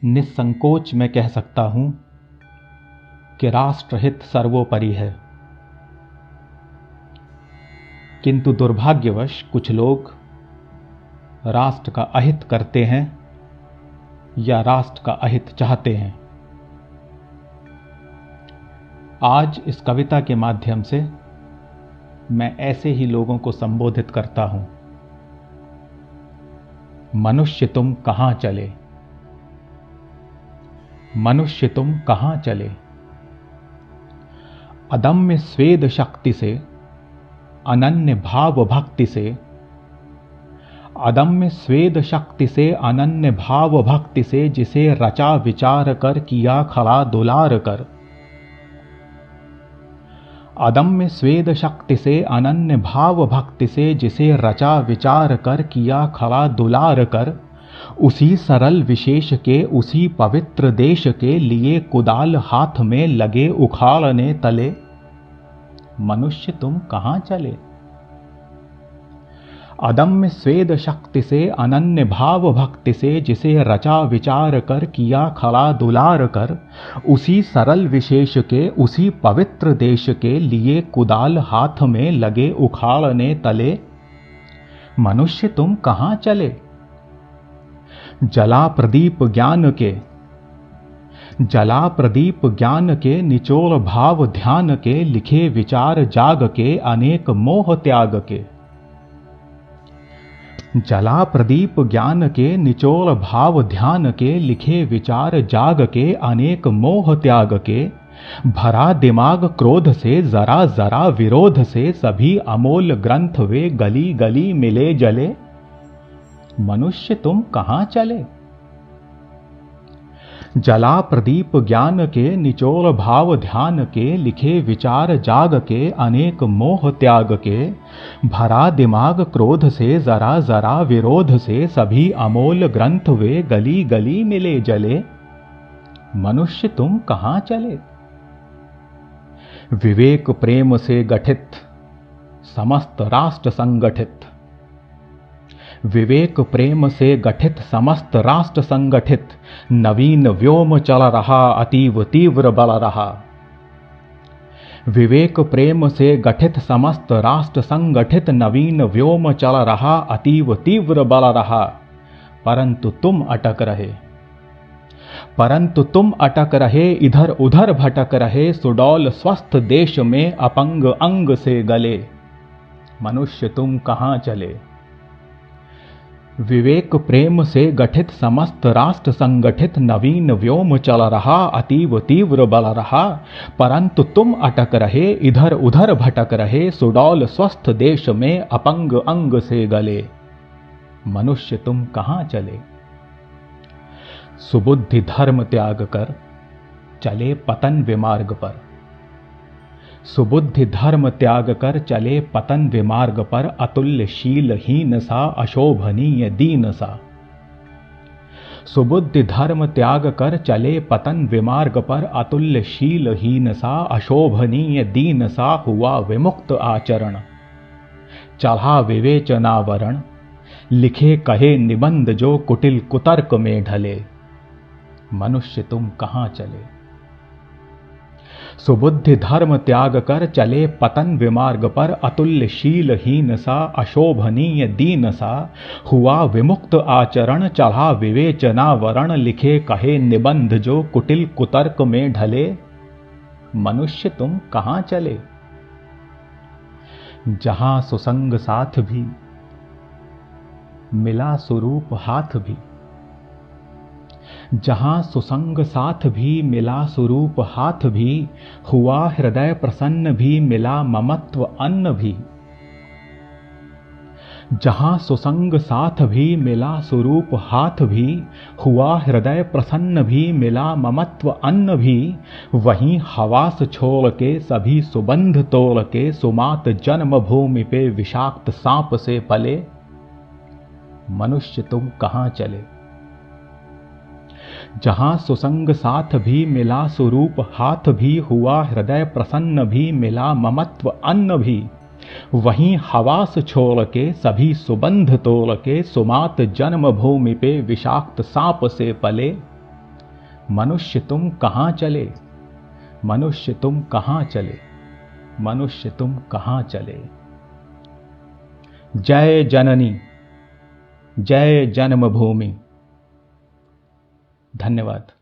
निस्संकोच मैं कह सकता हूं कि राष्ट्रहित सर्वोपरि है। किंतु दुर्भाग्यवश कुछ लोग राष्ट्र का अहित करते हैं या राष्ट्र का अहित चाहते हैं। आज इस कविता के माध्यम से मैं ऐसे ही लोगों को संबोधित करता हूं। मनुष्य तुम कहां चले, मनुष्य तुम कहां चले। अदम्य स्वेद शक्ति से, अनन्य भाव भक्ति से, अदम्य स्वेद शक्ति से, अनन्य भाव भक्ति से, जिसे रचा विचार कर किया खड़ा दुलार कर। अदम्य स्वेद शक्ति से, अनन्य भाव भक्ति से, जिसे रचा विचार कर किया खड़ा दुलार कर। उसी सरल विशेष के, उसी पवित्र देश के लिए कुदाल हाथ में लगे उखाड़ने तले। मनुष्य तुम कहां चले। अदम्य स्वेद शक्ति से, अनन्य भाव भक्ति से, जिसे रचा विचार कर किया खड़ा दुलार कर। उसी सरल विशेष के, उसी पवित्र देश के लिए कुदाल हाथ में लगे उखाड़ने तले। मनुष्य तुम कहां चले। जला प्रदीप ज्ञान के, जला प्रदीप ज्ञान के, निचोड़ भाव ध्यान के, लिखे विचार जाग के, अनेक मोह त्याग के। जला प्रदीप ज्ञान के, निचोड़ भाव ध्यान के, लिखे विचार जाग के, अनेक मोह त्याग के। भरा दिमाग क्रोध से, जरा जरा विरोध से, सभी अमोल ग्रंथ वे गली गली मिले जले। मनुष्य तुम कहां चले। जला प्रदीप ज्ञान के, निचोड़ भाव ध्यान के, लिखे विचार जाग के, अनेक मोह त्याग के। भरा दिमाग क्रोध से, जरा जरा विरोध से, सभी अमोल ग्रंथ वे गली गली मिले जले। मनुष्य तुम कहां चले। विवेक प्रेम से गठित समस्त राष्ट्र संगठित, विवेक प्रेम से गठित समस्त राष्ट्र संगठित, नवीन व्योम चल रहा अतीव तीव्र बल रहा। विवेक प्रेम से गठित समस्त राष्ट्र संगठित, नवीन व्योम चल रहा अतीव तीव्र बल रहा। परंतु तुम अटक रहे, परंतु तुम अटक रहे, इधर उधर भटक रहे, सुडौल स्वस्थ देश में अपंग अंग से गले। मनुष्य तुम कहां चले। विवेक प्रेम से गठित समस्त राष्ट्र संगठित, नवीन व्योम चल रहा अतीव तीव्र बल रहा। परंतु तुम अटक रहे, इधर उधर भटक रहे, सुडौल स्वस्थ देश में अपंग अंग से गले। मनुष्य तुम कहां चले। सुबुद्धि धर्म त्याग कर चले पतन विमार्ग पर, सुबुद्धि धर्म त्याग कर चले पतन विमार्ग पर, अतुल्य शीलहीन सा अशोभनीय दीन सा। सुबुद्धि धर्म त्याग कर चले पतन विमार्ग पर, अतुल्य शीलहीन सा अशोभनीय दीन सा, हुआ विमुक्त आचरण चढ़ा विवेचनावरण, लिखे कहे निबंध जो कुटिल कुतर्क में ढले। मनुष्य तुम कहां चले। सुबुद्धि धर्म त्याग कर चले पतन विमार्ग पर, अतुल्य शीलहीन सा अशोभनीय दीन सा, हुआ विमुक्त आचरण चढ़ा विवेचनावरण, लिखे कहे निबंध जो कुटिल कुतर्क में ढले। मनुष्य तुम कहां चले। जहां सुसंग साथ भी मिला स्वरूप हाथ भी, जहां सुसंग साथ भी मिला स्वरूप हाथ भी, हुआ हृदय प्रसन्न भी मिला ममत्व अन्न भी। जहां सुसंग साथ भी मिला स्वरूप हाथ भी, हुआ हृदय प्रसन्न भी मिला ममत्व अन्न भी। वहीं हवास छोड़ के सभी सुबंध तोड़ के, सुमात जन्मभूमि पे विषाक्त सांप से पले। मनुष्य तुम कहां चले। जहां सुसंग साथ भी मिला स्वरूप हाथ भी, हुआ हृदय प्रसन्न भी मिला ममत्व अन्न भी। वहीं हवास छोड़ के सभी सुबंध तोड़ के, सुमात जन्मभूमि पे विषाक्त सांप से पले। मनुष्य तुम कहाँ चले, मनुष्य तुम कहाँ चले, मनुष्य तुम कहाँ चले। जय जननी, जय जन्मभूमि। धन्यवाद।